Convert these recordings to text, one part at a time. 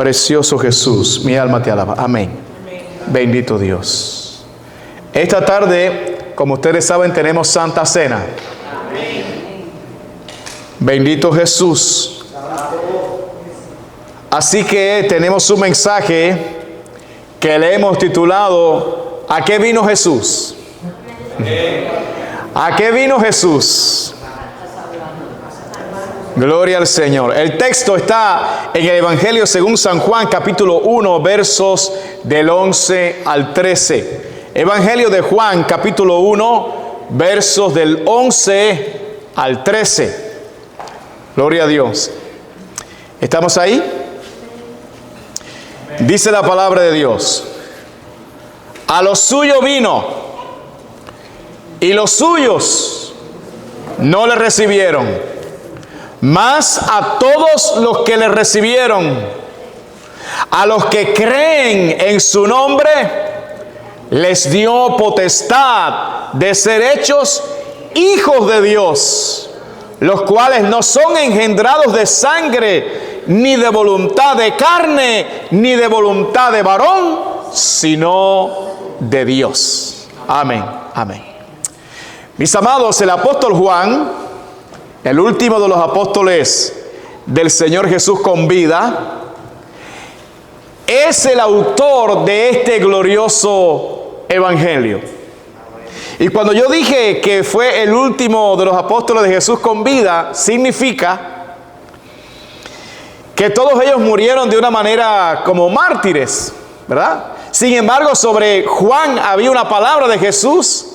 Precioso Jesús, mi alma te alaba. Amén. Bendito Dios. Esta tarde, como ustedes saben, tenemos Santa Cena. Bendito Jesús. Así que tenemos un mensaje que le hemos titulado ¿A qué vino Jesús? ¿A qué vino Jesús? Gloria al Señor. El texto está en el Evangelio según San Juan, capítulo 1, versos del 11 al 13. Evangelio de Juan, capítulo 1, versos del 11 al 13. Gloria a Dios. ¿Estamos ahí? Dice la palabra de Dios: a lo suyo vino, y los suyos no le recibieron. Mas a todos los que le recibieron, a los que creen en su nombre, les dio potestad de ser hechos hijos de Dios, los cuales no son engendrados de sangre, ni de voluntad de carne, ni de voluntad de varón, sino de Dios. Amén, amén. Mis amados, el apóstol Juan, el último de los apóstoles del Señor Jesús con vida, es el autor de este glorioso evangelio. Y cuando yo dije que fue el último de los apóstoles de Jesús con vida, significa que todos ellos murieron de una manera como mártires, ¿verdad? Sin embargo, sobre Juan había una palabra de Jesús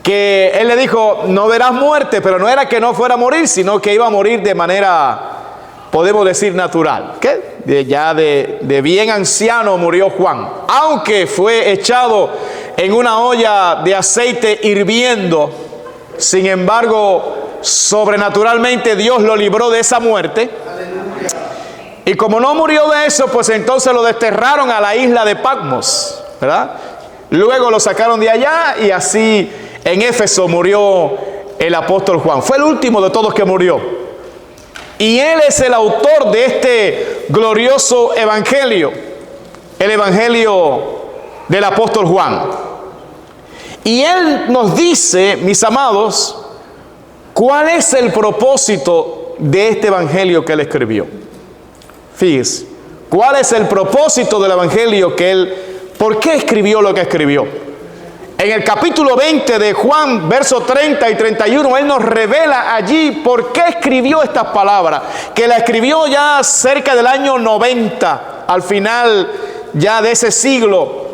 que él le dijo: no verás muerte, pero no era que no fuera a morir, sino que iba a morir de manera, podemos decir, natural. ¿Qué? Ya de bien anciano murió Juan, aunque fue echado en una olla de aceite hirviendo. Sin embargo, sobrenaturalmente Dios lo libró de esa muerte. Y como no murió de eso, pues entonces lo desterraron a la isla de Patmos, ¿verdad? Luego lo sacaron de allá y así en Éfeso murió el apóstol Juan. Fue el último de todos que murió. Y él es el autor de este glorioso evangelio, el evangelio del apóstol Juan. Y él nos dice, mis amados, cuál es el propósito de este evangelio que él escribió. Fíjense, cuál es el propósito del evangelio que él, ¿por qué escribió lo que escribió? En el capítulo 20 de Juan, versos 30 y 31, él nos revela allí por qué escribió estas palabras, que la escribió ya cerca del año 90, al final ya de ese siglo,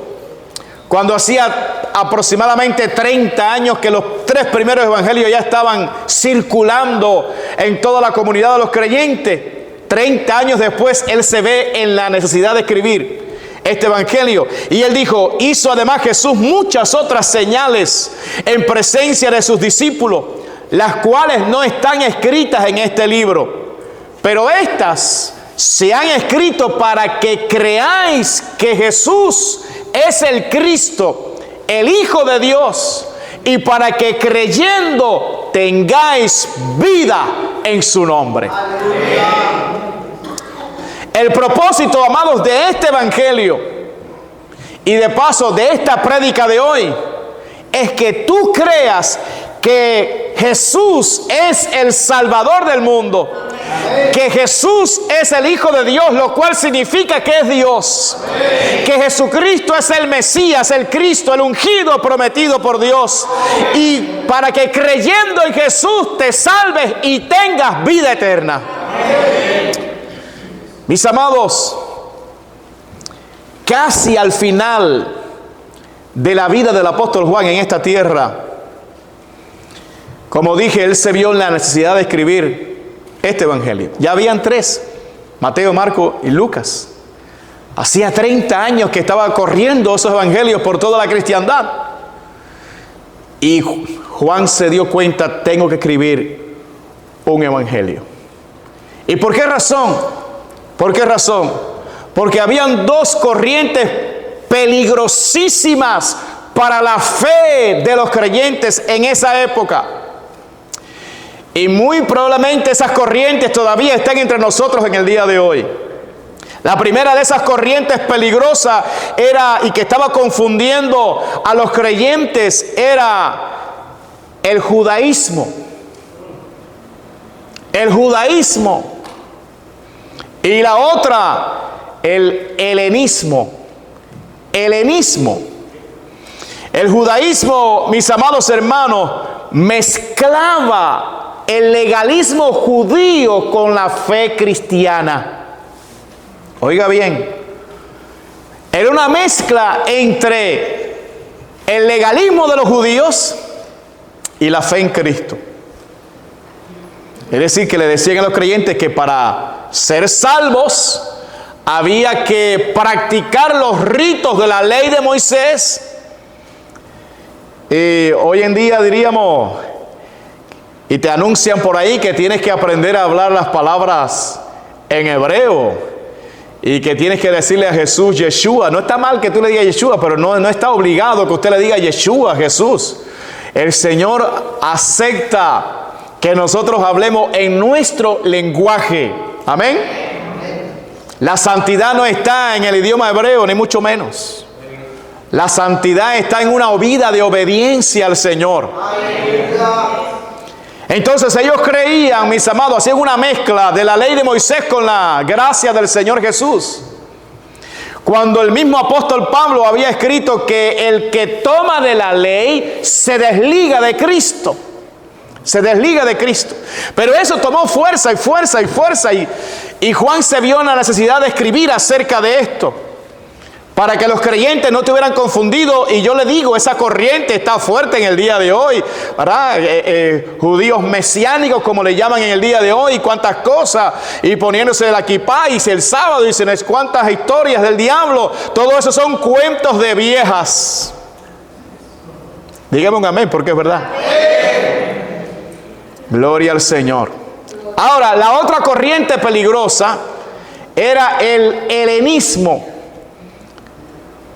cuando hacía aproximadamente 30 años que los 3 primeros evangelios ya estaban circulando en toda la comunidad de los creyentes. 30 años después, él se ve en la necesidad de escribir este evangelio. Y él dijo: hizo además Jesús muchas otras señales en presencia de sus discípulos, las cuales no están escritas en este libro, pero estas se han escrito para que creáis que Jesús es el Cristo, el Hijo de Dios, y para que creyendo tengáis vida en su nombre. Aleluya. El propósito, amados, de este evangelio y de paso de esta prédica de hoy es que tú creas que Jesús es el Salvador del mundo, que Jesús es el Hijo de Dios, lo cual significa que es Dios, que Jesucristo es el Mesías, el Cristo, el ungido prometido por Dios, y para que creyendo en Jesús te salves y tengas vida eterna. Mis amados, casi al final de la vida del apóstol Juan en esta tierra, como dije, él se vio en la necesidad de escribir este evangelio. Ya habían 3, Mateo, Marcos y Lucas. Hacía 30 años que estaba corriendo esos evangelios por toda la cristiandad. Y Juan se dio cuenta: tengo que escribir un evangelio. ¿Y por qué razón? ¿Por qué razón? Porque habían 2 corrientes peligrosísimas para la fe de los creyentes en esa época. Y muy probablemente esas corrientes todavía están entre nosotros en el día de hoy. La primera de esas corrientes peligrosas era, y que estaba confundiendo a los creyentes, era el judaísmo. El judaísmo. Y la otra, el helenismo. Helenismo. El judaísmo, mis amados hermanos, mezclaba el legalismo judío con la fe cristiana. Oiga bien, era una mezcla entre el legalismo de los judíos y la fe en Cristo. Es decir, que le decían a los creyentes que para ser salvos había que practicar los ritos de la ley de Moisés. Y hoy en día diríamos, y te anuncian por ahí que tienes que aprender a hablar las palabras en hebreo. Y que tienes que decirle a Jesús, Yeshua. No está mal que tú le digas Yeshua, pero no está obligado que usted le diga Yeshua, Jesús. El Señor acepta que nosotros hablemos en nuestro lenguaje. Amén. La santidad no está en el idioma hebreo, ni mucho menos. La santidad está en una vida de obediencia al Señor. Entonces ellos creían, mis amados, hacían una mezcla de la ley de Moisés con la gracia del Señor Jesús. Cuando el mismo apóstol Pablo había escrito que el que toma de la ley se desliga de Cristo. Se desliga de Cristo. Pero eso tomó fuerza y fuerza y fuerza. Y Juan se vio en la necesidad de escribir acerca de esto, para que los creyentes no estuvieran confundidos. Y yo le digo, esa corriente está fuerte en el día de hoy, ¿verdad? Judíos mesiánicos, como le llaman en el día de hoy, cuántas cosas, y poniéndose la kipá, y el sábado, y cuántas historias del diablo. Todo eso son cuentos de viejas. Dígame un amén, porque es verdad. Gloria al Señor. Ahora, la otra corriente peligrosa era el helenismo.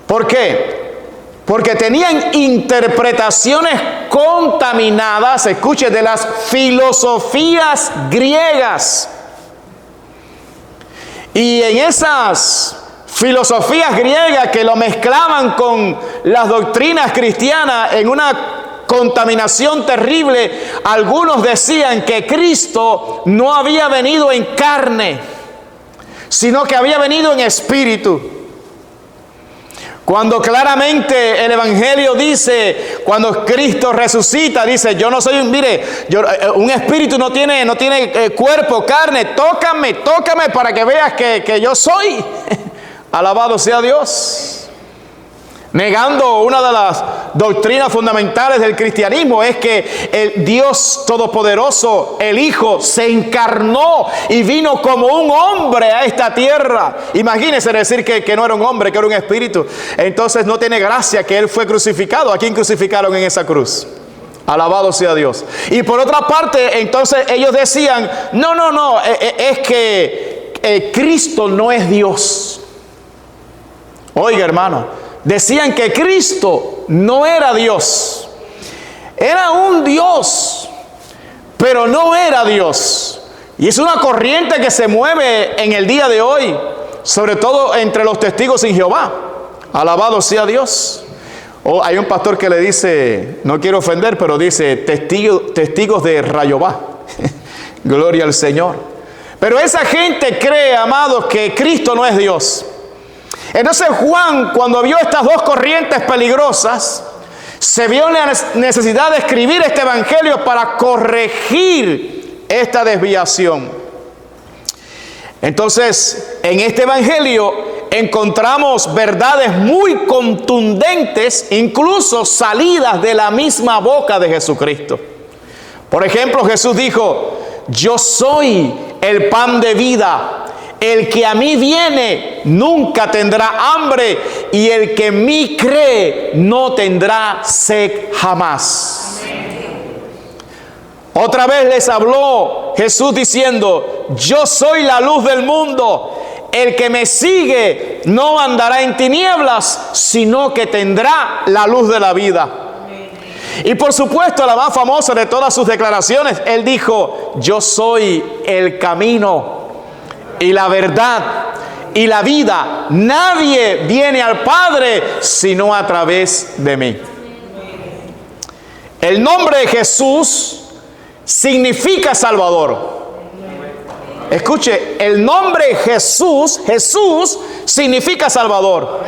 ¿Por qué? Porque tenían interpretaciones contaminadas, escuche, de las filosofías griegas. Y en esas filosofías griegas que lo mezclaban con las doctrinas cristianas en una contaminación terrible, algunos decían que Cristo no había venido en carne, sino que había venido en espíritu. Cuando claramente el Evangelio dice, cuando Cristo resucita, dice, yo no soy un espíritu no tiene cuerpo, carne, tócame para que veas que yo soy. Alabado sea Dios. Negando una de las doctrinas fundamentales del cristianismo, es que el Dios Todopoderoso, el Hijo, se encarnó y vino como un hombre a esta tierra. Imagínense decir que no era un hombre, que era un espíritu. Entonces no tiene gracia que Él fue crucificado. ¿A quién crucificaron en esa cruz? Alabado sea Dios. Y por otra parte, entonces ellos decían, no, es que Cristo no es Dios. Oiga, hermano. Decían que Cristo no era Dios. Era un Dios, pero no era Dios. Y es una corriente que se mueve en el día de hoy, sobre todo entre los testigos en Jehová. Alabado sea Dios. Hay un pastor que le dice, no quiero ofender, pero dice testigos de Rayobá. Gloria al Señor. Pero esa gente cree, amados, que Cristo no es Dios. Entonces Juan, cuando vio estas dos corrientes peligrosas, se vio la necesidad de escribir este evangelio para corregir esta desviación. Entonces, en este evangelio encontramos verdades muy contundentes, incluso salidas de la misma boca de Jesucristo. Por ejemplo, Jesús dijo, yo soy el pan de vida. El que a mí viene nunca tendrá hambre, y el que en mí cree no tendrá sed jamás. Amén. Otra vez les habló Jesús diciendo, yo soy la luz del mundo. El que me sigue no andará en tinieblas, sino que tendrá la luz de la vida. Y por supuesto, la más famosa de todas sus declaraciones, Él dijo, yo soy el camino y la verdad y la vida. Nadie viene al Padre sino a través de mí. El nombre de Jesús significa Salvador. Escuche, el nombre Jesús significa Salvador.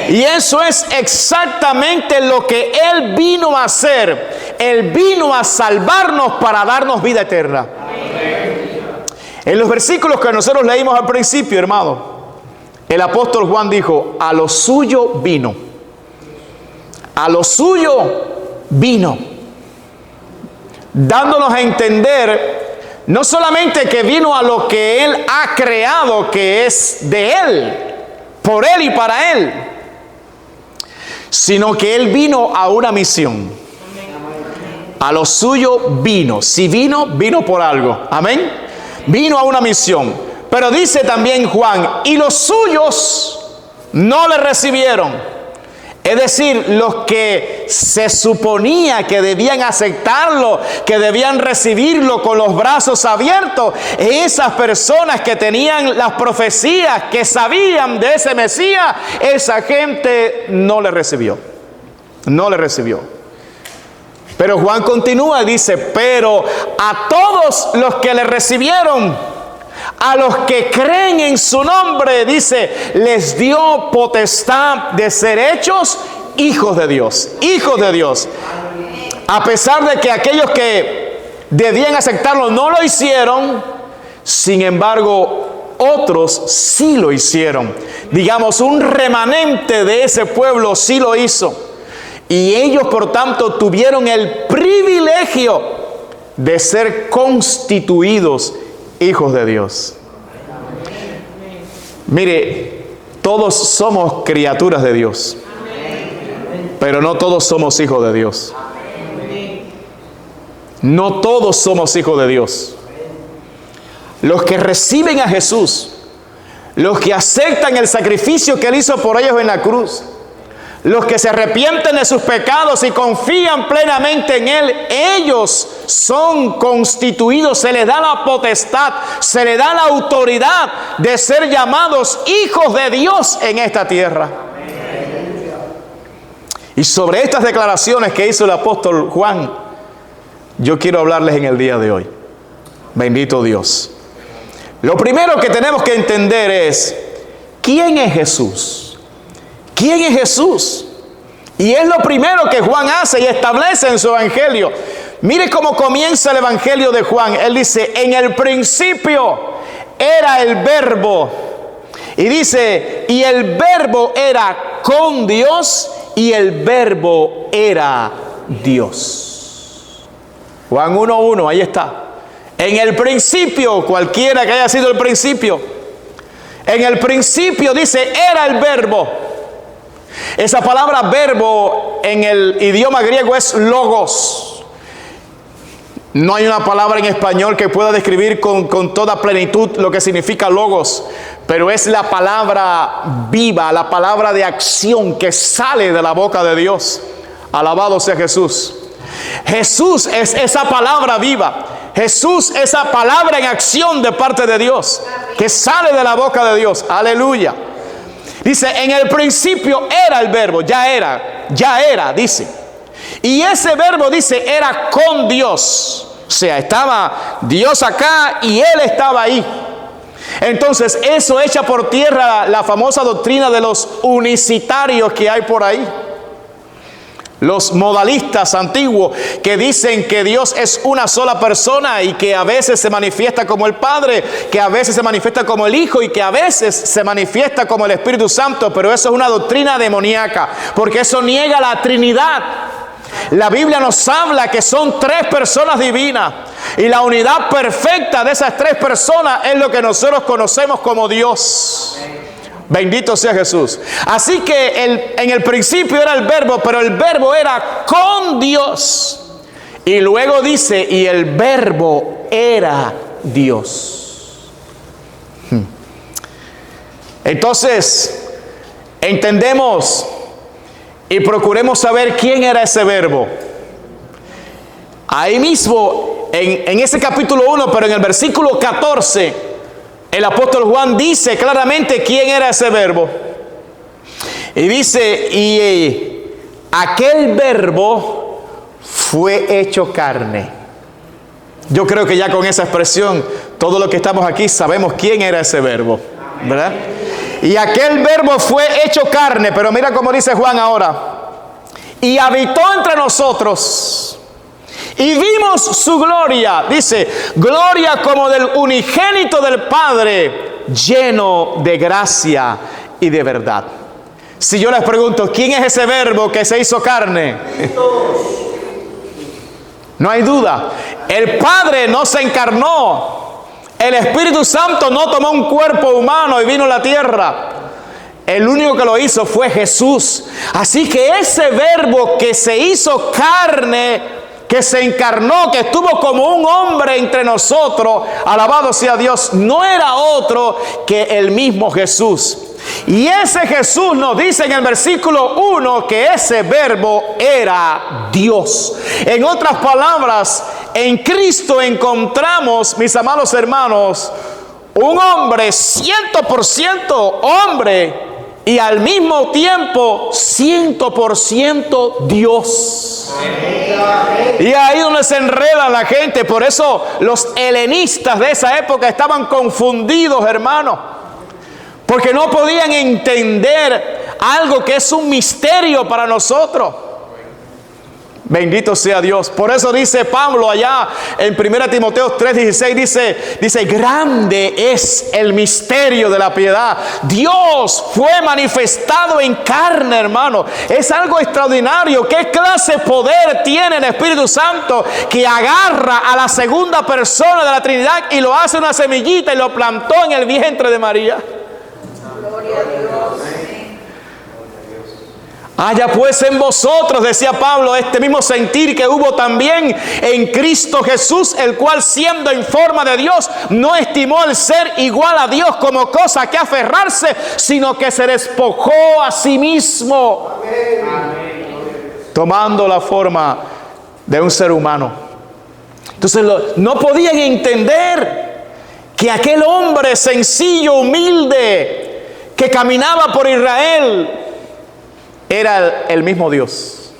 Y eso es exactamente lo que Él vino a hacer. Él vino a salvarnos para darnos vida eterna. En los versículos que nosotros leímos al principio, hermano, el apóstol Juan dijo: a lo suyo vino. A lo suyo vino. Dándonos a entender no solamente que vino a lo que Él ha creado, que es de Él, por Él y para Él, sino que Él vino a una misión. A lo suyo vino. Si vino, vino por algo. Amén. Vino a una misión. Pero dice también Juan: y los suyos no le recibieron. Es decir, los que se suponía que debían aceptarlo, que debían recibirlo con los brazos abiertos, esas personas que tenían las profecías, que sabían de ese Mesías, esa gente no le recibió. No le recibió. Pero Juan continúa y dice: pero a todos los que le recibieron, a los que creen en su nombre, dice, les dio potestad de ser hechos hijos de Dios. Hijos de Dios. A pesar de que aquellos que debían aceptarlo no lo hicieron, sin embargo, otros sí lo hicieron. Digamos, un remanente de ese pueblo sí lo hizo. Y ellos, por tanto, tuvieron el privilegio de ser constituidos hijos de Dios. Mire, todos somos criaturas de Dios, pero no todos somos hijos de Dios. No todos somos hijos de Dios. Los que reciben a Jesús, los que aceptan el sacrificio que Él hizo por ellos en la cruz, los que se arrepienten de sus pecados y confían plenamente en Él, ellos son constituidos, se les da la potestad, se les da la autoridad de ser llamados hijos de Dios en esta tierra. Y sobre estas declaraciones que hizo el apóstol Juan, yo quiero hablarles en el día de hoy. Bendito Dios. Lo primero que tenemos que entender es: ¿quién es Jesús? ¿Quién es Jesús? Y es lo primero que Juan hace y establece en su evangelio. Mire cómo comienza el evangelio de Juan. Él dice: en el principio era el verbo. Y dice: y el verbo era con Dios y el verbo era Dios. Juan 1:1, ahí está. En el principio, cualquiera que haya sido el principio. En el principio, dice, era el verbo. Esa palabra verbo en el idioma griego es logos. No hay una palabra en español que pueda describir con toda plenitud lo que significa logos, pero es la palabra viva, la palabra de acción que sale de la boca de Dios. Alabado sea Jesús. Jesús es esa palabra viva. Jesús es esa palabra en acción de parte de Dios, que sale de la boca de Dios. Aleluya. Dice: en el principio era el verbo. Ya era, dice. Y ese verbo, dice, era con Dios. O sea, estaba Dios acá y Él estaba ahí. Entonces, eso echa por tierra la famosa doctrina de los unicitarios que hay por ahí. Los modalistas antiguos que dicen que Dios es una sola persona y que a veces se manifiesta como el Padre, que a veces se manifiesta como el Hijo y que a veces se manifiesta como el Espíritu Santo. Pero eso es una doctrina demoníaca, porque eso niega la Trinidad. La Biblia nos habla que son tres personas divinas y la unidad perfecta de esas tres personas es lo que nosotros conocemos como Dios. Bendito sea Jesús. Así que en el principio era el verbo, pero el verbo era con Dios. Y luego dice: y el verbo era Dios. Entonces, entendemos y procuremos saber quién era ese verbo. Ahí mismo, en ese capítulo 1, pero en el versículo 14, el apóstol Juan dice claramente quién era ese verbo. Y dice, y aquel verbo fue hecho carne. Yo creo que ya con esa expresión, todos los que estamos aquí sabemos quién era ese verbo, ¿verdad? Y aquel verbo fue hecho carne, pero mira cómo dice Juan ahora. Y habitó entre nosotros. Y vimos su gloria, dice, gloria como del unigénito del Padre, lleno de gracia y de verdad. Si yo les pregunto, ¿quién es ese verbo que se hizo carne? No hay duda. El Padre no se encarnó. El Espíritu Santo no tomó un cuerpo humano y vino a la tierra. El único que lo hizo fue Jesús. Así que ese verbo que se hizo carne, que se encarnó, que estuvo como un hombre entre nosotros, alabado sea Dios, no era otro que el mismo Jesús. Y ese Jesús nos dice en el versículo 1 que ese verbo era Dios. En otras palabras, en Cristo encontramos, mis amados hermanos, un hombre 100% hombre y al mismo tiempo 100% Dios. Y ahí donde se enreda la gente. Por eso los helenistas de esa época estaban confundidos, hermano, porque no podían entender algo que es un misterio para nosotros. Bendito sea Dios. Por eso dice Pablo allá en 1 Timoteo 3:16, dice, grande es el misterio de la piedad. Dios fue manifestado en carne, hermano. Es algo extraordinario. ¿Qué clase de poder tiene el Espíritu Santo que agarra a la segunda persona de la Trinidad y lo hace una semillita y lo plantó en el vientre de María? Gloria a Dios. Haya pues en vosotros, decía Pablo, este mismo sentir que hubo también en Cristo Jesús, el cual siendo en forma de Dios, no estimó el ser igual a Dios como cosa que aferrarse, sino que se despojó a sí mismo, tomando la forma de un ser humano. Entonces no podían entender que aquel hombre sencillo, humilde, que caminaba por Israel, era el mismo Dios.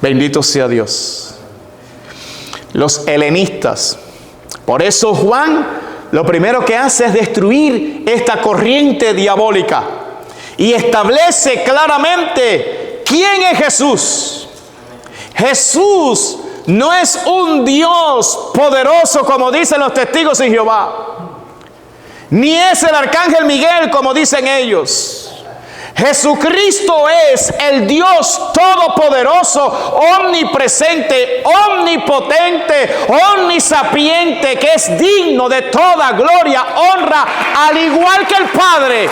Bendito sea Dios. Los helenistas. Por eso Juan lo primero que hace es destruir esta corriente diabólica y establece claramente quién es Jesús. Jesús no es un Dios poderoso como dicen los testigos de Jehová, ni es el arcángel Miguel como dicen ellos. Jesucristo es el Dios todopoderoso, omnipresente, omnipotente, omnisapiente, que es digno de toda gloria, honra, al igual que el Padre.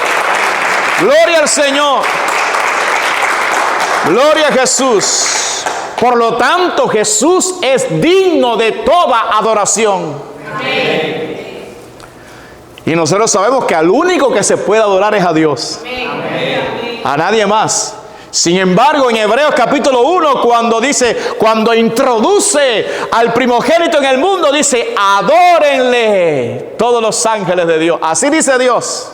Gloria al Señor. Gloria a Jesús. Por lo tanto, Jesús es digno de toda adoración. Amén. Y nosotros sabemos que al único que se puede adorar es a Dios. Amén. A nadie más. Sin embargo, en Hebreos capítulo 1, cuando introduce al primogénito en el mundo, dice, adórenle todos los ángeles de Dios. Así dice Dios.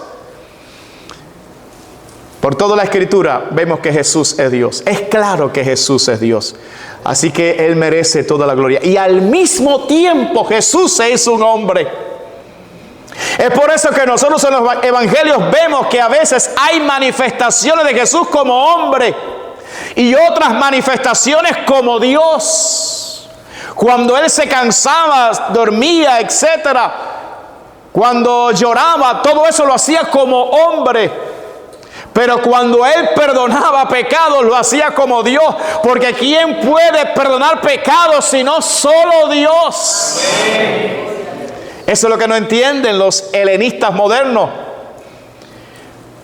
Por toda la Escritura vemos que Jesús es Dios. Es claro que Jesús es Dios. Así que Él merece toda la gloria. Y al mismo tiempo Jesús se hizo un hombre. Es por eso que nosotros en los evangelios vemos que a veces hay manifestaciones de Jesús como hombre y otras manifestaciones como Dios. Cuando Él se cansaba, dormía, etcétera, cuando lloraba, todo eso lo hacía como hombre. Pero cuando Él perdonaba pecados, lo hacía como Dios. Porque ¿quién puede perdonar pecados sino solo Dios? Amén. Eso es lo que no entienden los helenistas modernos.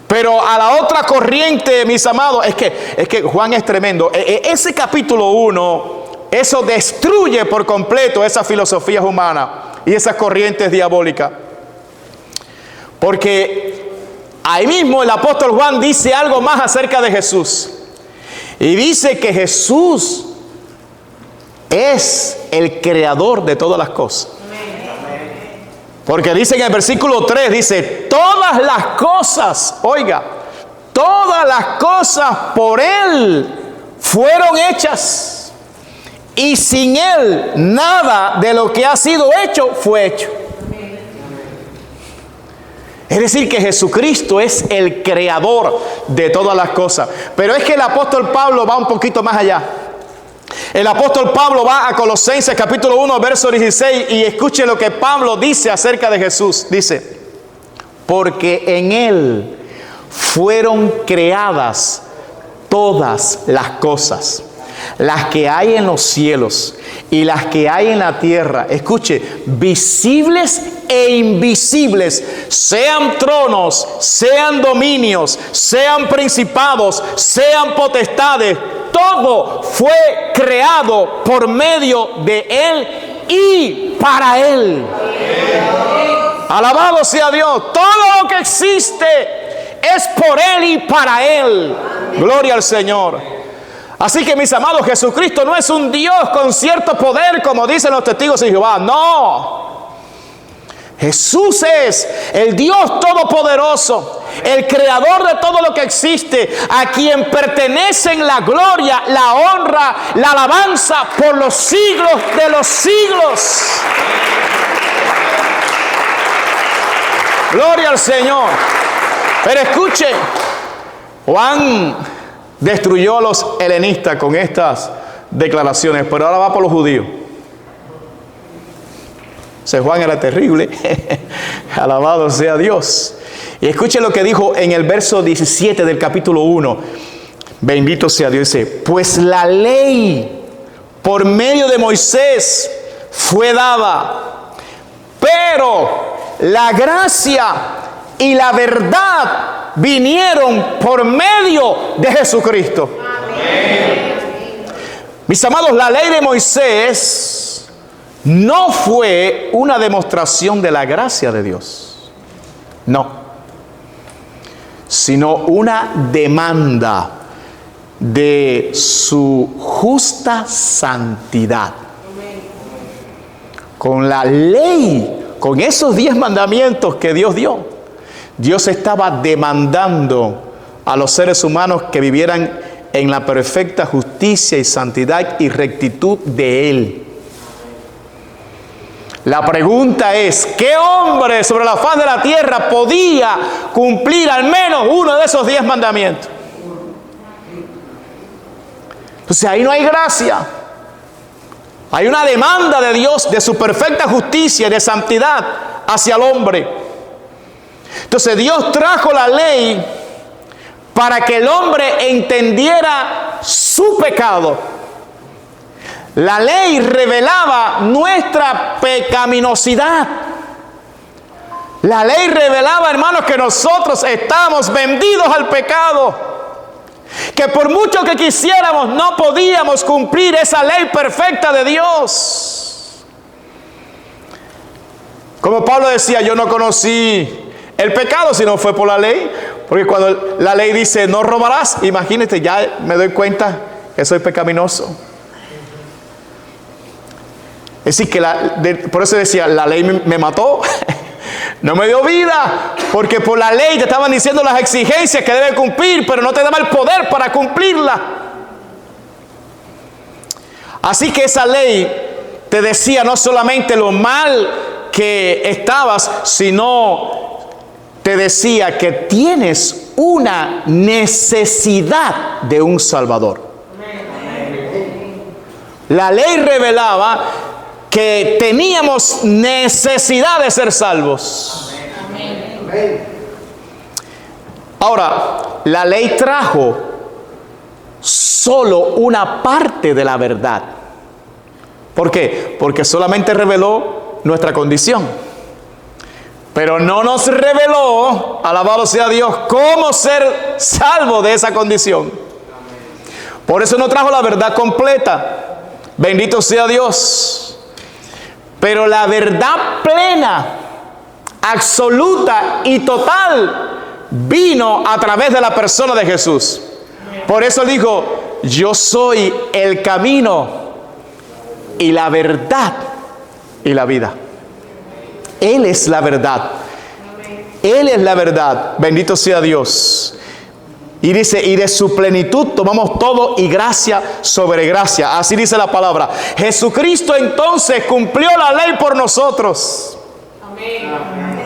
Pero a la otra corriente, mis amados, es que Juan es tremendo. Ese capítulo 1, eso destruye por completo esas filosofías humanas y esas corrientes diabólicas. Porque ahí mismo el apóstol Juan dice algo más acerca de Jesús. Y dice que Jesús es el creador de todas las cosas. Porque dice en el versículo 3, dice, todas las cosas, oiga, todas las cosas por Él fueron hechas. Y sin Él, nada de lo que ha sido hecho fue hecho. Es decir, que Jesucristo es el creador de todas las cosas. Pero es que el apóstol Pablo va un poquito más allá. El apóstol Pablo va a Colosenses capítulo 1, verso 16, y escuche lo que Pablo dice acerca de Jesús. Dice, porque en Él fueron creadas todas las cosas, las que hay en los cielos y las que hay en la tierra. Escuche, visibles e invisibles, sean tronos, sean dominios, sean principados, sean potestades. Todo fue creado por medio de Él y para Él. Alabado sea Dios. Todo lo que existe es por Él y para Él. Gloria al Señor. Así que, mis amados, Jesucristo no es un Dios con cierto poder como dicen los testigos de Jehová. No. Jesús es el Dios todopoderoso, el creador de todo lo que existe, a quien pertenecen la gloria, la honra, la alabanza por los siglos de los siglos. Gloria al Señor. Pero escuche, Juan destruyó a los helenistas con estas declaraciones, pero ahora va por los judíos. Ese Juan era terrible. Alabado sea Dios. Y escuche lo que dijo en el verso 17 del capítulo 1. Bendito sea Dios. Dice, pues la ley por medio de Moisés fue dada, pero la gracia y la verdad vinieron por medio de Jesucristo. Amén. Mis amados, la ley de Moisés no fue una demostración de la gracia de Dios, no, sino una demanda de su justa santidad. Con la ley, con esos 10 mandamientos que Dios dio, Dios estaba demandando a los seres humanos que vivieran en la perfecta justicia y santidad y rectitud de Él. La pregunta es, ¿qué hombre sobre la faz de la tierra podía cumplir al menos uno de esos 10 mandamientos? Entonces ahí no hay gracia. Hay una demanda de Dios de su perfecta justicia y de santidad hacia el hombre. Entonces Dios trajo la ley para que el hombre entendiera su pecado. La ley revelaba nuestra pecaminosidad. La ley revelaba, hermanos, que nosotros estamos vendidos al pecado. Que por mucho que quisiéramos, no podíamos cumplir esa ley perfecta de Dios. Como Pablo decía, yo no conocí el pecado si no fue por la ley. Porque cuando la ley dice, no robarás, imagínate, ya me doy cuenta que soy pecaminoso. Es decir, que por eso decía, la ley me mató, no me dio vida, porque por la ley te estaban diciendo las exigencias que debe cumplir, pero no te daba el poder para cumplirla. Así que esa ley te decía no solamente lo mal que estabas, sino te decía que tienes una necesidad de un Salvador. La ley revelaba que teníamos necesidad de ser salvos. Ahora, la ley trajo solo una parte de la verdad. ¿Por qué? Porque solamente reveló nuestra condición, pero no nos reveló, alabado sea Dios, cómo ser salvo de esa condición. Por eso no trajo la verdad completa. Bendito sea Dios. Pero la verdad plena, absoluta y total vino a través de la persona de Jesús. Por eso dijo, yo soy el camino y la verdad y la vida. Él es la verdad. Él es la verdad. Bendito sea Dios. Y dice, y de su plenitud tomamos todo y gracia sobre gracia. Así dice la palabra. Jesucristo entonces cumplió la ley por nosotros. Amén.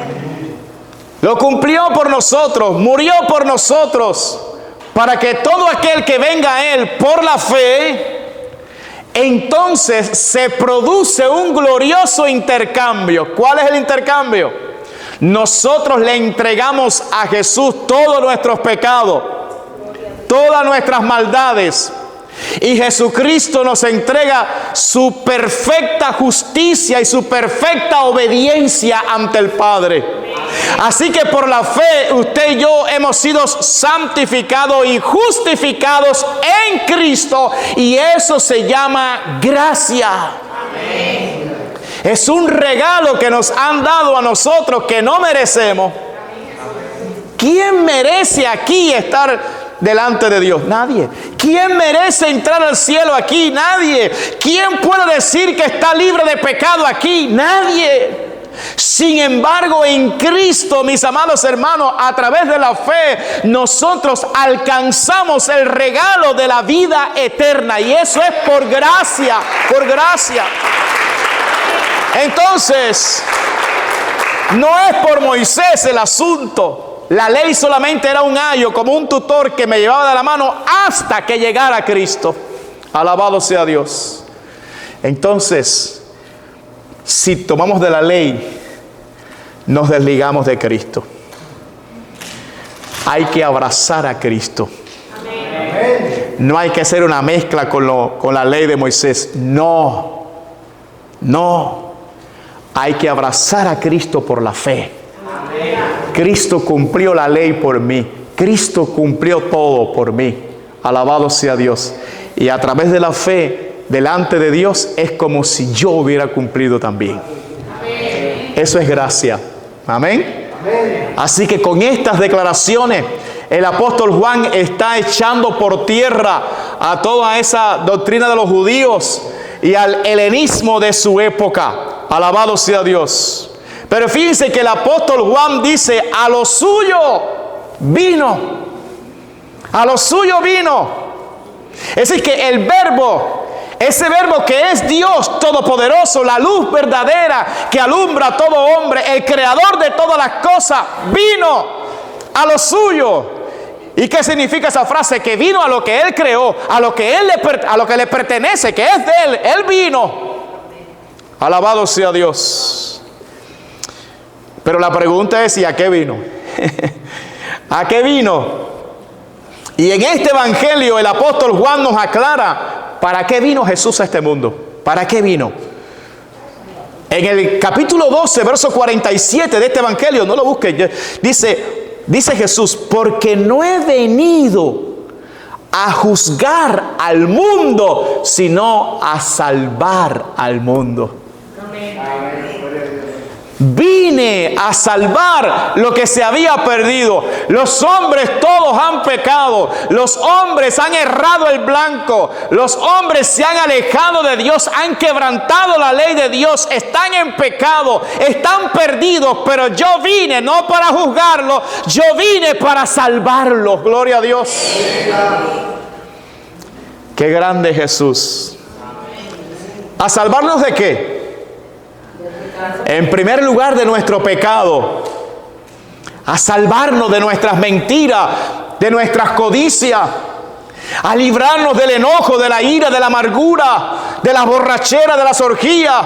Lo cumplió por nosotros, murió por nosotros, para que todo aquel que venga a Él por la fe, entonces se produce un glorioso intercambio. ¿Cuál es el intercambio? Nosotros le entregamos a Jesús todos nuestros pecados, todas nuestras maldades, y Jesucristo nos entrega su perfecta justicia y su perfecta obediencia ante el Padre. Así que por la fe usted y yo hemos sido santificados y justificados en Cristo, y eso se llama gracia. Amén. Es un regalo que nos han dado a nosotros que no merecemos. ¿Quién merece aquí estar delante de Dios? Nadie. ¿Quién merece entrar al cielo aquí? Nadie. ¿Quién puede decir que está libre de pecado aquí? Nadie. Sin embargo, en Cristo, mis amados hermanos, a través de la fe, nosotros alcanzamos el regalo de la vida eterna, y eso es por gracia, por gracia. Entonces, no es por Moisés el asunto. La ley solamente era un ayo, como un tutor que me llevaba de la mano hasta que llegara Cristo. Alabado sea Dios. Entonces, si tomamos de la ley, nos desligamos de Cristo. Hay que abrazar a Cristo. Amén. No hay que hacer una mezcla con la ley de Moisés. No. Hay que abrazar a Cristo por la fe. Amén. Cristo cumplió la ley por mí. Cristo cumplió todo por mí. Alabado sea Dios. Y a través de la fe, delante de Dios, es como si yo hubiera cumplido también. Amén. Eso es gracia. Amén. Amén. Así que con estas declaraciones, el apóstol Juan está echando por tierra a toda esa doctrina de los judíos y al helenismo de su época. Alabado sea Dios. Pero fíjense que el apóstol Juan dice, a lo suyo vino. A lo suyo vino. Es decir, que el verbo, ese verbo que es Dios Todopoderoso, la luz verdadera que alumbra a todo hombre, el creador de todas las cosas, vino a lo suyo. ¿Y qué significa esa frase? Que vino a lo que Él creó, a lo que le pertenece, que es de Él. Él vino. Alabado sea Dios. Pero la pregunta es, ¿y a qué vino? ¿A qué vino? Y en este evangelio el apóstol Juan nos aclara para qué vino Jesús a este mundo. ¿Para qué vino? En el capítulo 12, verso 47 de este evangelio, no lo busquen, dice Jesús, porque no he venido a juzgar al mundo, sino a salvar al mundo. Vine a salvar lo que se había perdido. Los hombres todos han pecado. Los hombres han errado el blanco. Los hombres se han alejado de Dios, han quebrantado la ley de Dios, están en pecado, están perdidos. Pero yo vine no para juzgarlos, yo vine para salvarlos. Gloria a Dios. Qué grande Jesús. ¿A salvarnos de qué? En primer lugar, de nuestro pecado. A salvarnos de nuestras mentiras, de nuestras codicias. A librarnos del enojo, de la ira, de la amargura, de la borrachera, de las orgías.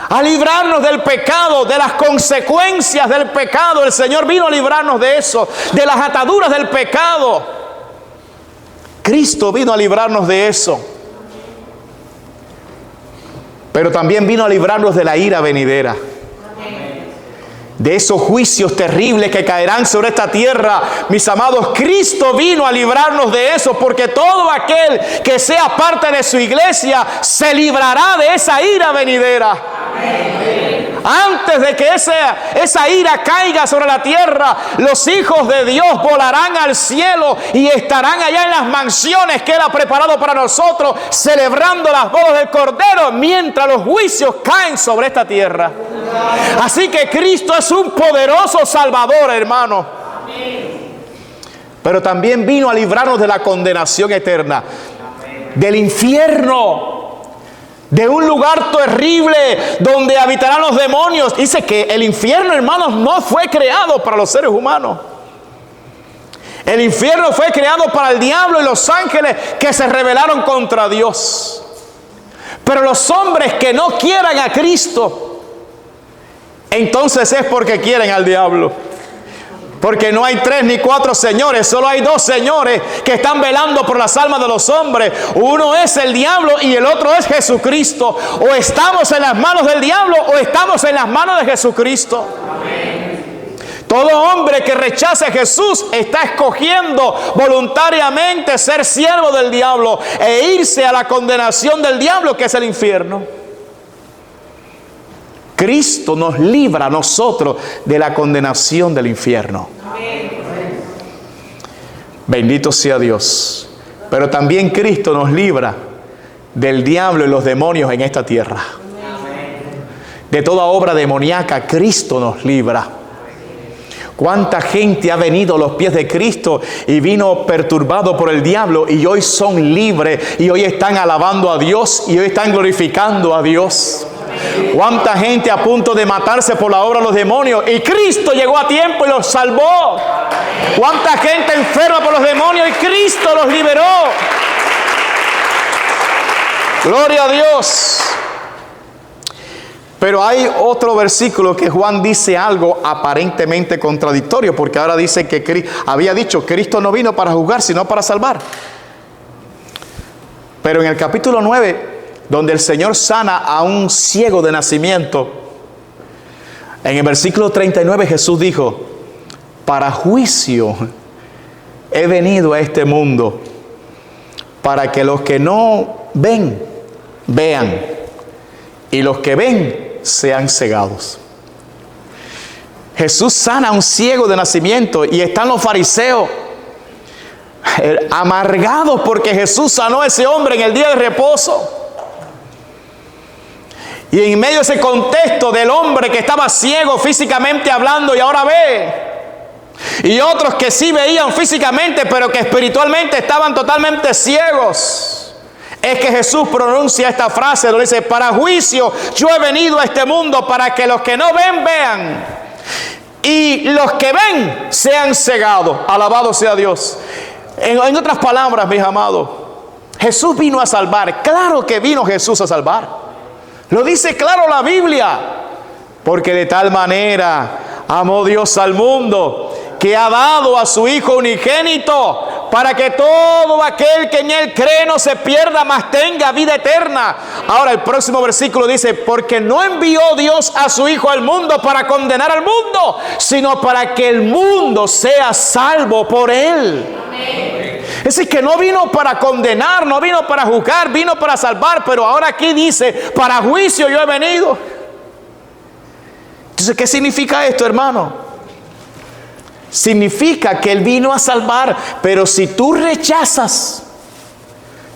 A librarnos del pecado, de las consecuencias del pecado. El Señor vino a librarnos de eso, de las ataduras del pecado. Cristo vino a librarnos de eso. Pero también vino a librarnos de la ira venidera. De esos juicios terribles que caerán sobre esta tierra. Mis amados, Cristo vino a librarnos de eso, porque todo aquel que sea parte de su iglesia se librará de esa ira venidera. Amén. Antes de que esa ira caiga sobre la tierra, los hijos de Dios volarán al cielo y estarán allá en las mansiones que Él ha preparado para nosotros, celebrando las bodas del Cordero, mientras los juicios caen sobre esta tierra. Así que Cristo es un poderoso Salvador, hermano. Pero también vino a librarnos de la condenación eterna, del infierno, de un lugar terrible donde habitarán los demonios. Dice que el infierno, hermanos, no fue creado para los seres humanos. El infierno fue creado para el diablo y los ángeles que se rebelaron contra Dios. Pero los hombres que no quieran a Cristo, entonces es porque quieren al diablo. Porque no hay 3 ni 4 señores, solo hay 2 señores que están velando por las almas de los hombres. Uno es el diablo y el otro es Jesucristo. O estamos en las manos del diablo o estamos en las manos de Jesucristo. Todo hombre que rechace a Jesús está escogiendo voluntariamente ser siervo del diablo e irse a la condenación del diablo, que es el infierno. Cristo nos libra a nosotros de la condenación del infierno. Bendito sea Dios. Pero también Cristo nos libra del diablo y los demonios en esta tierra. De toda obra demoníaca, Cristo nos libra. ¿Cuánta gente ha venido a los pies de Cristo y vino perturbado por el diablo y hoy son libres y hoy están alabando a Dios y hoy están glorificando a Dios? ¿Cuánta gente a punto de matarse por la obra de los demonios y Cristo llegó a tiempo y los salvó? ¿Cuánta gente enferma por los demonios y Cristo los liberó? Gloria a Dios. Pero hay otro versículo que Juan dice algo aparentemente contradictorio, porque ahora dice que había dicho Cristo no vino para juzgar sino para salvar. Pero en el capítulo 9, donde el Señor sana a un ciego de nacimiento, en el versículo 39 Jesús dijo: para juicio he venido a este mundo, para que los que no ven, vean, y los que ven, sean cegados. Jesús sana a un ciego de nacimiento y están los fariseos amargados porque Jesús sanó a ese hombre en el día de reposo. Y en medio de ese contexto del hombre que estaba ciego físicamente hablando y ahora ve, y otros que sí veían físicamente pero que espiritualmente estaban totalmente ciegos, es que Jesús pronuncia esta frase, lo dice: para juicio yo he venido a este mundo, para que los que no ven, vean, y los que ven sean cegados. Alabado sea Dios. En otras palabras, mis amados, Jesús vino a salvar. Claro que vino Jesús a salvar. Lo dice claro la Biblia. Porque de tal manera amó Dios al mundo, que ha dado a su Hijo unigénito, para que todo aquel que en Él cree no se pierda, mas tenga vida eterna. Ahora el próximo versículo dice: porque no envió Dios a su Hijo al mundo para condenar al mundo, sino para que el mundo sea salvo por Él. Amén. Es decir, que no vino para condenar, no vino para juzgar, vino para salvar. Pero ahora aquí dice: para juicio yo he venido. Entonces, ¿qué significa esto, hermano? Significa que Él vino a salvar, pero si tú rechazas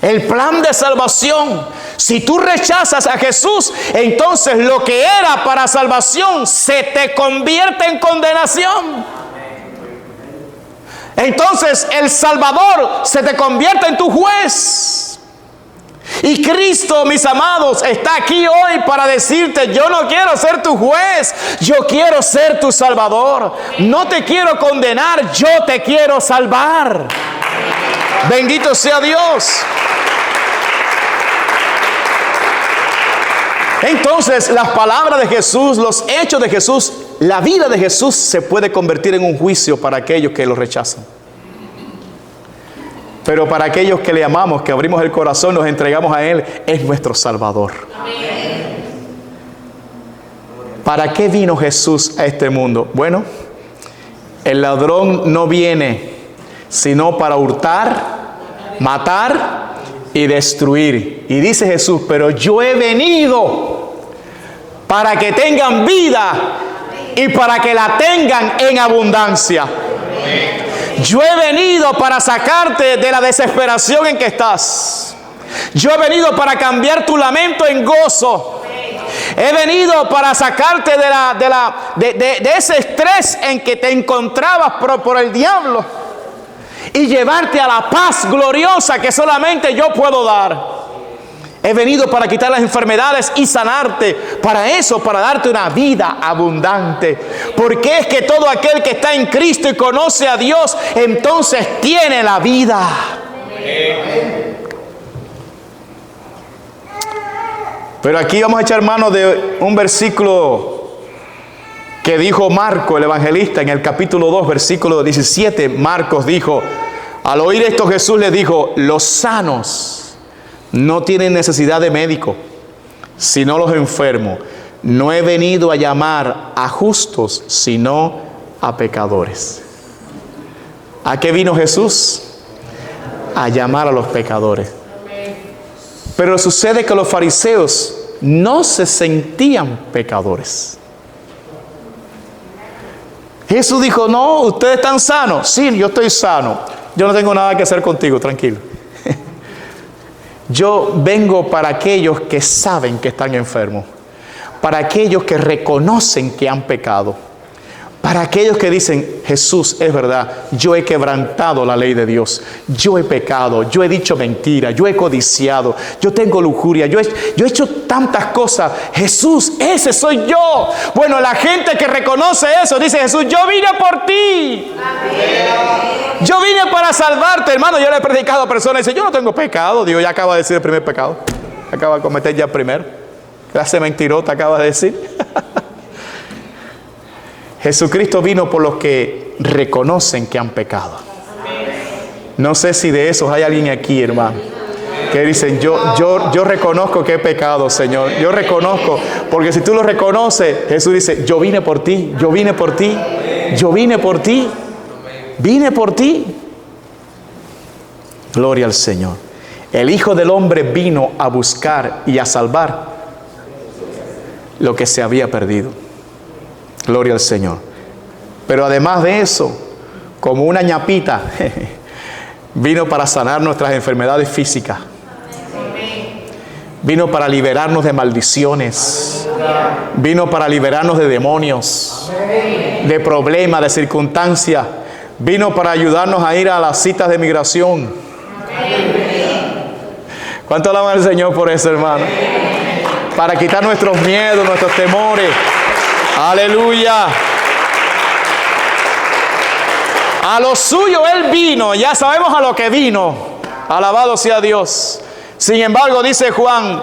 el plan de salvación, si tú rechazas a Jesús, entonces lo que era para salvación se te convierte en condenación. Entonces el Salvador se te convierte en tu juez. Y Cristo, mis amados, está aquí hoy para decirte: yo no quiero ser tu juez, yo quiero ser tu Salvador. No te quiero condenar, yo te quiero salvar. Bendito sea Dios. Entonces, las palabras de Jesús, los hechos de Jesús, la vida de Jesús se puede convertir en un juicio para aquellos que lo rechazan. Pero para aquellos que le amamos, que abrimos el corazón, nos entregamos a Él, es nuestro Salvador. Amén. ¿Para qué vino Jesús a este mundo? Bueno, el ladrón no viene sino para hurtar, matar y destruir. Y dice Jesús: pero yo he venido para que tengan vida y para que la tengan en abundancia. Amén. Yo he venido para sacarte de la desesperación en que estás. Yo he venido para cambiar tu lamento en gozo. He venido para sacarte de ese estrés en que te encontrabas por el diablo y llevarte a la paz gloriosa que solamente yo puedo dar. He venido para quitar las enfermedades y sanarte. Para eso, para darte una vida abundante. Porque es que todo aquel que está en Cristo y conoce a Dios, entonces tiene la vida. Pero aquí vamos a echar mano de un versículo que dijo Marco, el evangelista, en el capítulo 2, versículo 17. Marcos dijo, al oír esto Jesús les dijo, los sanos no tienen necesidad de médico, sino los enfermos. No he venido a llamar a justos, sino a pecadores. ¿A qué vino Jesús? A llamar a los pecadores. Pero sucede que los fariseos no se sentían pecadores. Jesús dijo, no, ustedes están sanos. Sí, yo estoy sano. Yo no tengo nada que hacer contigo, tranquilo. Yo vengo para aquellos que saben que están enfermos, para aquellos que reconocen que han pecado, para aquellos que dicen, Jesús, es verdad, yo he quebrantado la ley de Dios, yo he pecado, yo he dicho mentira, yo he codiciado, yo tengo lujuria, yo he hecho tantas cosas. Jesús, ese soy yo. Bueno, la gente que reconoce eso dice, Jesús, yo vine por ti. Yo vine para salvarte, hermano. Yo le he predicado a personas y dice, yo no tengo pecado. Dios ya acaba de decir el primer pecado. Acaba de cometer ya el primero. Clase mentirota acaba de decir. Jesucristo vino por los que reconocen que han pecado. No sé si de esos hay alguien aquí, hermano, que dicen, yo reconozco que he pecado, Señor. Yo reconozco, porque si tú lo reconoces, Jesús dice, yo vine por ti, yo vine por ti, yo vine por ti, vine por ti. Gloria al Señor. El Hijo del Hombre vino a buscar y a salvar lo que se había perdido. Gloria al Señor. Pero además de eso, como una ñapita, vino para sanar nuestras enfermedades físicas. Vino para liberarnos de maldiciones. Vino para liberarnos de demonios, de problemas, de circunstancias. Vino para ayudarnos a ir a las citas de migración. ¿Cuánto alaban al Señor por eso, hermano? Para quitar nuestros miedos, nuestros temores. Aleluya. A lo suyo Él vino. Ya sabemos a lo que vino. Alabado sea Dios. Sin embargo, dice Juan,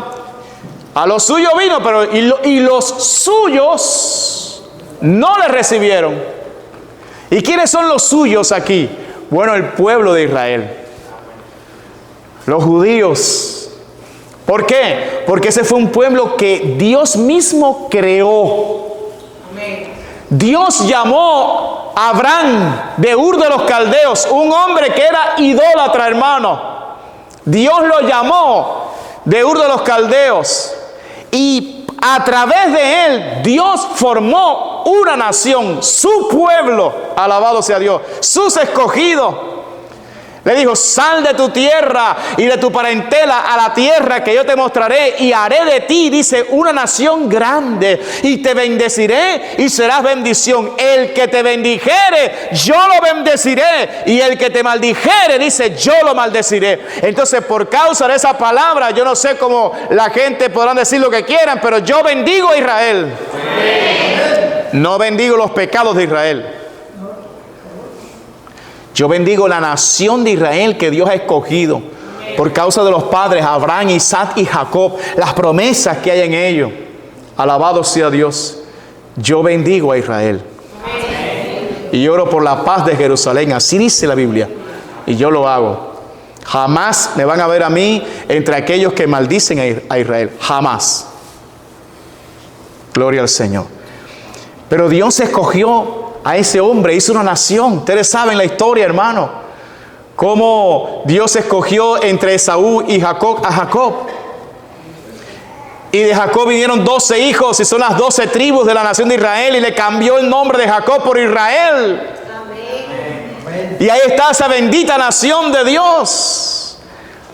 a lo suyo vino, pero y los suyos no le recibieron. ¿Y quiénes son los suyos aquí? Bueno, el pueblo de Israel. Los judíos. ¿Por qué? Porque ese fue un pueblo que Dios mismo creó. Dios llamó a Abraham de Ur de los Caldeos, un hombre que era idólatra, hermano. Dios lo llamó de Ur de los Caldeos y a través de él Dios formó una nación, su pueblo, alabado sea Dios, sus escogidos. Le dijo, sal de tu tierra y de tu parentela a la tierra que yo te mostraré y haré de ti, dice, una nación grande y te bendeciré y serás bendición. El que te bendijere, yo lo bendeciré, y el que te maldijere, dice, yo lo maldeciré. Entonces, por causa de esa palabra, yo no sé cómo la gente podrán decir lo que quieran, pero yo bendigo a Israel. No bendigo los pecados de Israel. Yo bendigo la nación de Israel que Dios ha escogido por causa de los padres Abraham, Isaac y Jacob, las promesas que hay en ellos. Alabado sea Dios. Yo bendigo a Israel y oro por la paz de Jerusalén. Así dice la Biblia y yo lo hago. Jamás me van a ver a mí entre aquellos que maldicen a Israel. Jamás. Gloria al Señor. Pero Dios escogió a ese hombre, hizo una nación. Ustedes saben la historia, hermano, cómo Dios escogió entre Esaú y Jacob a Jacob. Y de Jacob vinieron 12 hijos y son las 12 tribus de la nación de Israel, y le cambió el nombre de Jacob por Israel. Amén. Y ahí está esa bendita nación de Dios.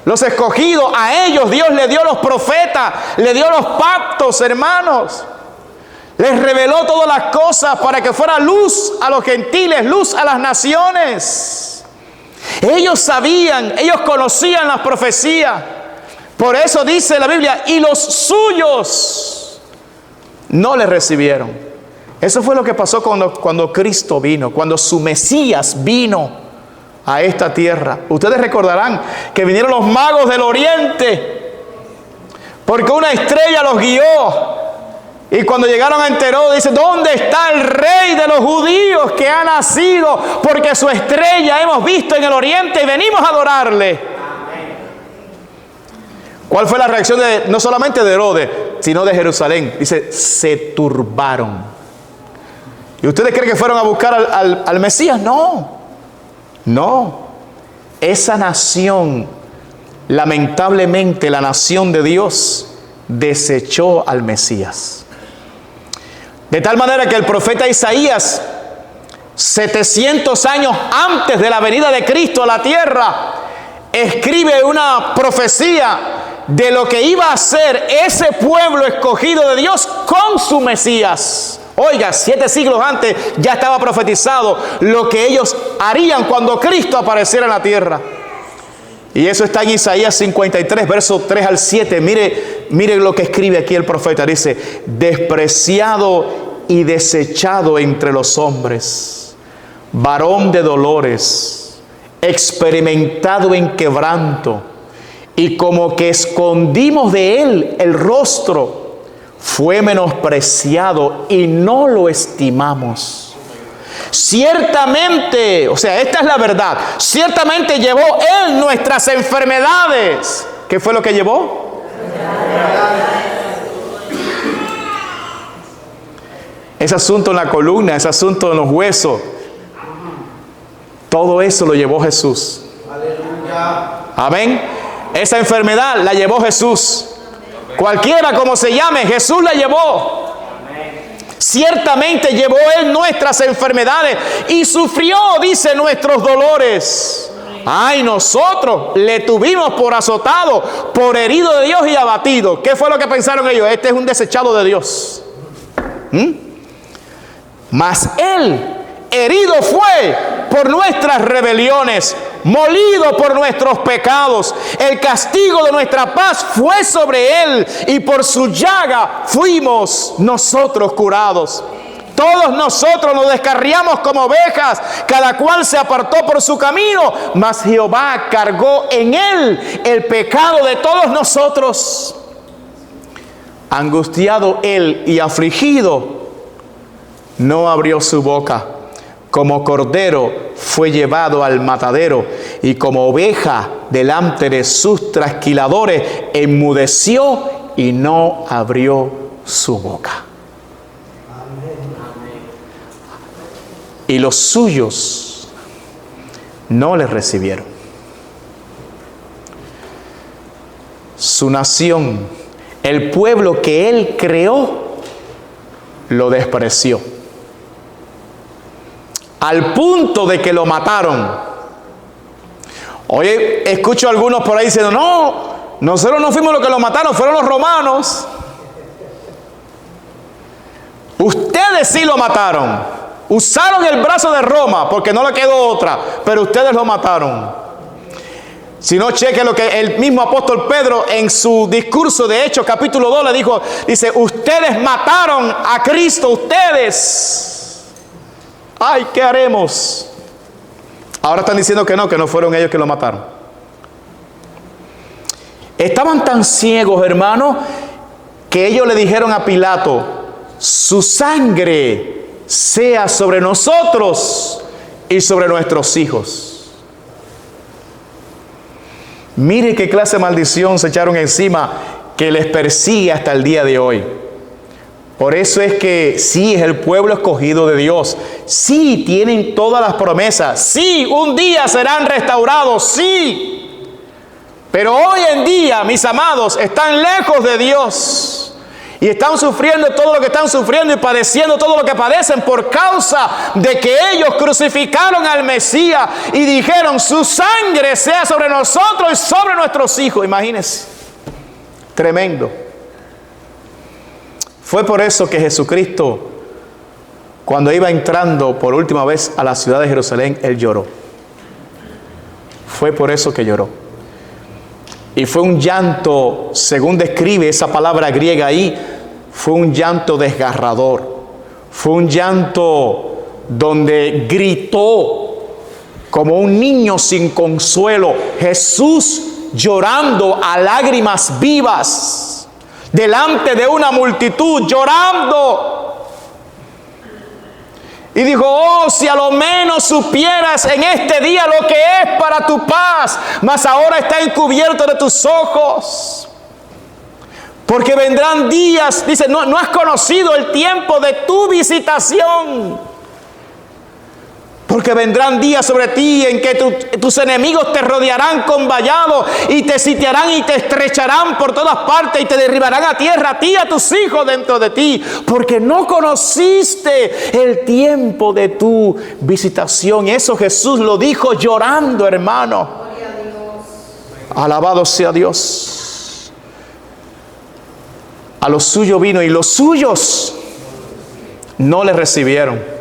los escogidos, a ellos Dios le dio los profetas, le dio los pactos, hermanos. Les reveló todas las cosas para que fuera luz a los gentiles, luz a las naciones. Ellos sabían, ellos conocían las profecías. Por eso dice la Biblia, y los suyos no le recibieron. Eso fue lo que pasó cuando Cristo vino, cuando su Mesías vino a esta tierra. Ustedes recordarán que vinieron los magos del oriente, porque una estrella los guió. Y cuando llegaron a Herodes, dice, ¿dónde está el rey de los judíos que ha nacido? Porque su estrella hemos visto en el oriente y venimos a adorarle. ¿Cuál fue la reacción no solamente de Herodes, sino de Jerusalén? Dice, se turbaron. ¿Y ustedes creen que fueron a buscar al Mesías? No. Esa nación, lamentablemente la nación de Dios, desechó al Mesías. De tal manera que el profeta Isaías, 700 años antes de la venida de Cristo a la tierra, escribe una profecía de lo que iba a ser ese pueblo escogido de Dios con su Mesías. Oiga, 7 siglos antes ya estaba profetizado lo que ellos harían cuando Cristo apareciera en la tierra. Y eso está en Isaías 53, versos 3 al 7. Mire lo que escribe aquí el profeta. Dice, despreciado y desechado entre los hombres, varón de dolores, experimentado en quebranto, y como que escondimos de él el rostro, fue menospreciado y no lo estimamos. Ciertamente, o sea, esta es la verdad, ciertamente llevó él nuestras enfermedades. ¿Qué fue lo que llevó? Ese asunto en la columna, ese asunto en los huesos, todo eso lo llevó Jesús. Amén. Esa enfermedad la llevó Jesús. Cualquiera como se llame, Jesús la llevó. Ciertamente llevó él nuestras enfermedades y sufrió, dice, nuestros dolores. Ay, nosotros le tuvimos por azotado, por herido de Dios y abatido. ¿Qué fue lo que pensaron ellos? Este es un desechado de Dios. Mas él herido fue por nuestras rebeliones, molido por nuestros pecados. El castigo de nuestra paz fue sobre él, y por su llaga fuimos nosotros curados. Todos nosotros nos descarriamos como ovejas, cada cual se apartó por su camino, mas Jehová cargó en él el pecado de todos nosotros. Angustiado él y afligido, no abrió su boca. Como cordero fue llevado al matadero, y como oveja delante de sus trasquiladores enmudeció y no abrió su boca. Y los suyos no le recibieron. Su nación, el pueblo que él creó, lo despreció. Al punto de que lo mataron. Oye, escucho a algunos por ahí diciendo, no, nosotros no fuimos los que lo mataron, fueron los romanos. Ustedes sí lo mataron. Usaron el brazo de Roma porque no le quedó otra, pero ustedes lo mataron. Si no, cheque lo que el mismo apóstol Pedro en su discurso de Hechos capítulo 2 le dijo, dice, ustedes mataron a Cristo, ustedes. Ay, ¿qué haremos? Ahora están diciendo que no fueron ellos que lo mataron. Estaban tan ciegos, hermano, que ellos le dijeron a Pilato, su sangre sea sobre nosotros y sobre nuestros hijos. Mire qué clase de maldición se echaron encima que les persigue hasta el día de hoy. Por eso es que sí es el pueblo escogido de Dios. Sí tienen todas las promesas. Sí, un día serán restaurados. Sí. Pero hoy en día, mis amados, están lejos de Dios. Y están sufriendo todo lo que están sufriendo y padeciendo todo lo que padecen por causa de que ellos crucificaron al Mesías y dijeron: su sangre sea sobre nosotros y sobre nuestros hijos. Imagínense. Tremendo. Fue por eso que Jesucristo, cuando iba entrando por última vez a la ciudad de Jerusalén, Él lloró. Fue por eso que lloró. Y fue un llanto, según describe esa palabra griega ahí, fue un llanto desgarrador. Fue un llanto donde gritó como un niño sin consuelo. Jesús llorando a lágrimas vivas, delante de una multitud, llorando. Y dijo: oh, si a lo menos supieras en este día lo que es para tu paz, mas ahora está encubierto de tus ojos. Porque vendrán días, dice, no has conocido el tiempo de tu visitación. Porque vendrán días sobre ti en que tus enemigos te rodearán con vallado y te sitiarán y te estrecharán por todas partes y te derribarán a tierra, a ti y a tus hijos dentro de ti, porque no conociste el tiempo de tu visitación. Eso Jesús lo dijo llorando, hermano. Gloria a Dios. Alabado sea Dios. A los suyos vino y los suyos no le recibieron.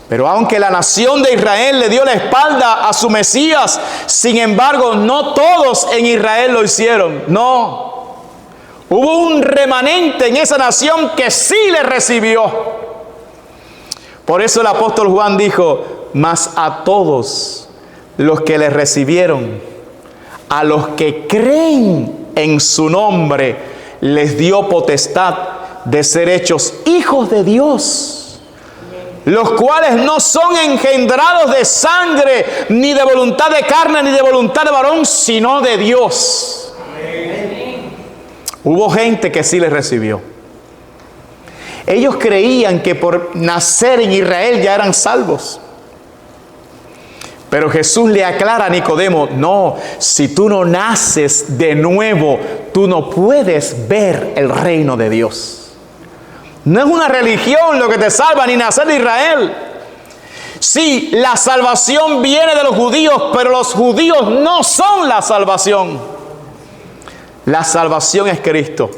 Pero aunque la nación de Israel le dio la espalda a su Mesías, sin embargo, no todos en Israel lo hicieron. No. Hubo un remanente en esa nación que sí le recibió. Por eso el apóstol Juan dijo: mas a todos los que le recibieron, a los que creen en su nombre, les dio potestad de ser hechos hijos de Dios, los cuales no son engendrados de sangre, ni de voluntad de carne, ni de voluntad de varón, sino de Dios. Amén. Hubo gente que sí les recibió. Ellos creían que por nacer en Israel ya eran salvos. Pero Jesús le aclara a Nicodemo: no, si tú no naces de nuevo, tú no puedes ver el reino de Dios. No es una religión lo que te salva, ni nacer de Israel. Sí, la salvación viene de los judíos, pero los judíos no son la salvación. La salvación es Cristo.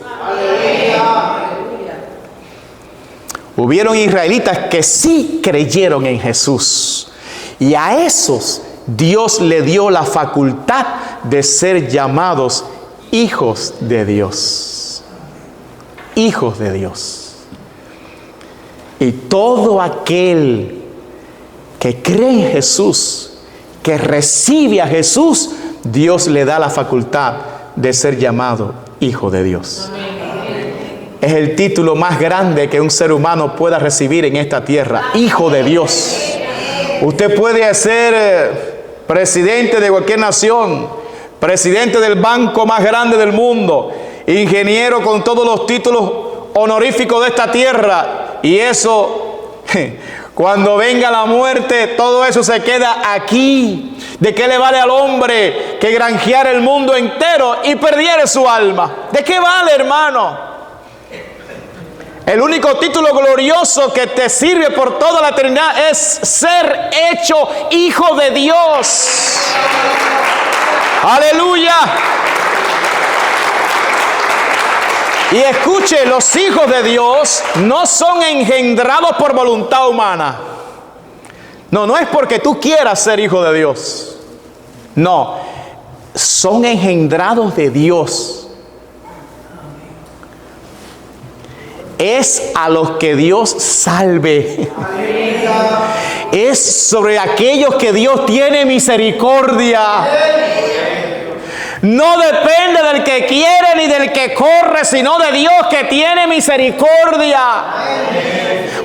Hubieron israelitas que sí creyeron en Jesús, y a esos Dios le dio la facultad de ser llamados hijos de Dios. Hijos de Dios. Y todo aquel que cree en Jesús, que recibe a Jesús, Dios le da la facultad de ser llamado hijo de Dios. Es el título más grande que un ser humano pueda recibir en esta tierra: hijo de Dios. Usted puede ser presidente de cualquier nación, presidente del banco más grande del mundo, ingeniero con todos los títulos honoríficos de esta tierra, y eso, cuando venga la muerte, todo eso se queda aquí. ¿De qué le vale al hombre que granjeara el mundo entero y perdiera su alma? ¿De qué vale, hermano? El único título glorioso que te sirve por toda la eternidad es ser hecho hijo de Dios. ¡Aleluya! Y escuche, los hijos de Dios no son engendrados por voluntad humana. No es porque tú quieras ser hijo de Dios. No, son engendrados de Dios. Es a los que Dios salve. Es sobre aquellos que Dios tiene misericordia. No depende del que quiere ni del que corre, sino de Dios que tiene misericordia.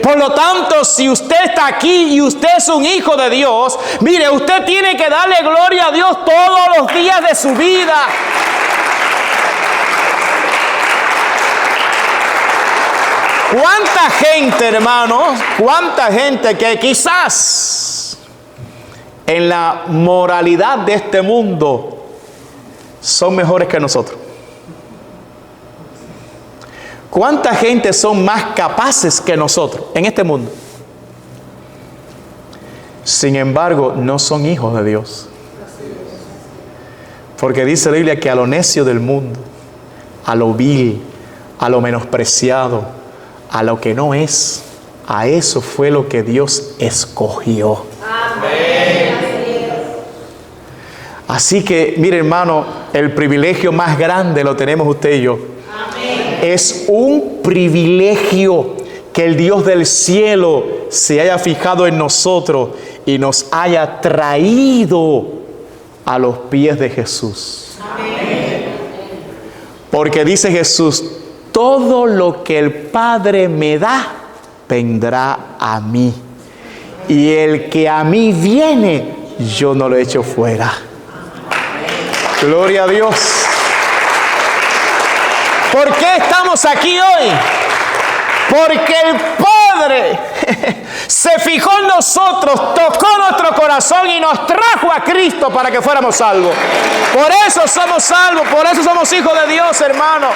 Por lo tanto, si usted está aquí y usted es un hijo de Dios, mire, usted tiene que darle gloria a Dios todos los días de su vida. ¿Cuánta gente, hermanos? ¿Cuánta gente que quizás en la moralidad de este mundo son mejores que nosotros? ¿Cuánta gente son más capaces que nosotros en este mundo? Sin embargo, no son hijos de Dios. Porque dice la Biblia que a lo necio del mundo, a lo vil, a lo menospreciado, a lo que no es, a eso fue lo que Dios escogió. Amén. Así que, mire hermano, el privilegio más grande lo tenemos usted y yo. Amén. Es un privilegio que el Dios del cielo se haya fijado en nosotros y nos haya traído a los pies de Jesús. Amén. Porque dice Jesús, todo lo que el Padre me da, vendrá a mí. Y el que a mí viene, yo no lo echo fuera. Gloria a Dios. ¿Por qué estamos aquí hoy? Porque el Padre se fijó en nosotros, tocó nuestro corazón y nos trajo a Cristo para que fuéramos salvos. Por eso somos salvos, por eso somos hijos de Dios, hermano.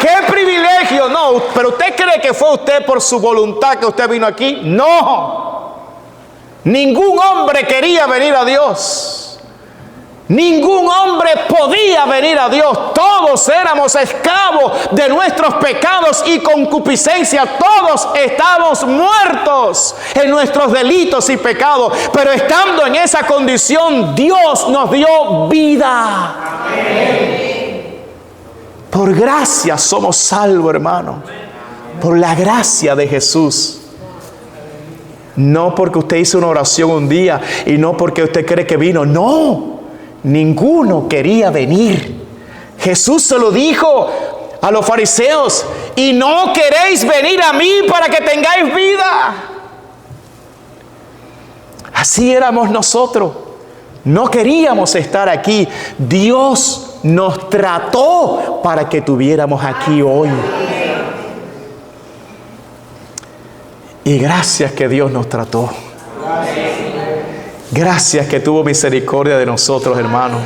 ¡Qué privilegio! No, pero ¿usted cree que fue usted por su voluntad que usted vino aquí? No. Ningún hombre quería venir a Dios. Ningún hombre podía venir a Dios. Todos éramos esclavos de nuestros pecados y concupiscencias. Todos estamos muertos en nuestros delitos y pecados. Pero estando en esa condición, Dios nos dio vida. Amén. Por gracia somos salvos, hermano. Por la gracia de Jesús. No porque usted hizo una oración un día y no porque usted cree que vino. No. Ninguno quería venir. Jesús se lo dijo a los fariseos: y no queréis venir a mí para que tengáis vida. Así éramos nosotros. No queríamos estar aquí. Dios nos trató para que estuviéramos aquí hoy. Y gracias que Dios nos trató. Gracias que tuvo misericordia de nosotros, hermano.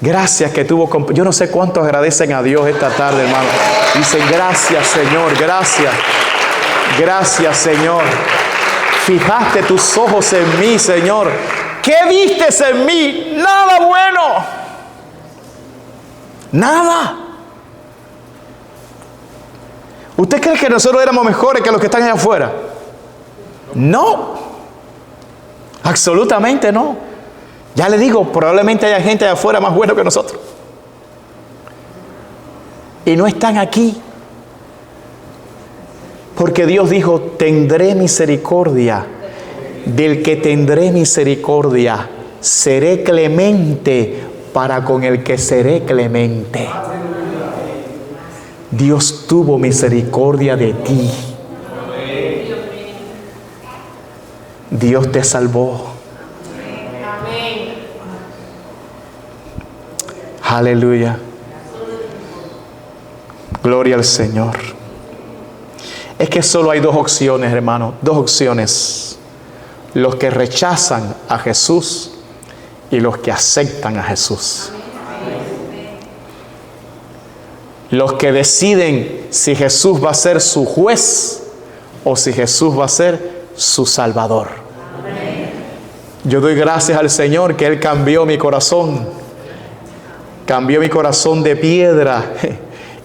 Gracias que tuvo... Yo no sé cuántos agradecen a Dios esta tarde, hermano. Dicen, gracias, Señor, gracias. Gracias, Señor. Fijaste tus ojos en mí, Señor. ¿Qué vistes en mí? Nada bueno. Nada. ¿Usted cree que nosotros éramos mejores que los que están allá afuera? No. Absolutamente no. Ya le digo, probablemente haya gente allá afuera más buena que nosotros. Y no están aquí. Porque Dios dijo, tendré misericordia del que tendré misericordia. Seré clemente para con el que seré clemente. Dios tuvo misericordia de ti. Dios te salvó. Amén. Aleluya. Gloria al Señor. Es que solo hay dos opciones, hermano. Dos opciones. Los que rechazan a Jesús y los que aceptan a Jesús. Los que deciden si Jesús va a ser su juez o si Jesús va a ser su Salvador. Amén. Yo doy gracias al Señor que Él cambió mi corazón. Cambió mi corazón de piedra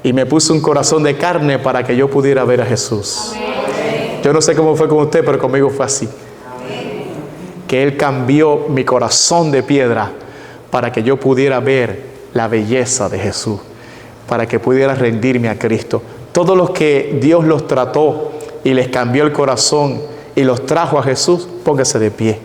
y me puso un corazón de carne para que yo pudiera ver a Jesús. Amén. Yo no sé cómo fue con usted, pero conmigo fue así. Amén. Que Él cambió mi corazón de piedra para que yo pudiera ver la belleza de Jesús, para que pudiera rendirme a Cristo. Todos los que Dios los trató y les cambió el corazón y los trajo a Jesús, póngase de pie.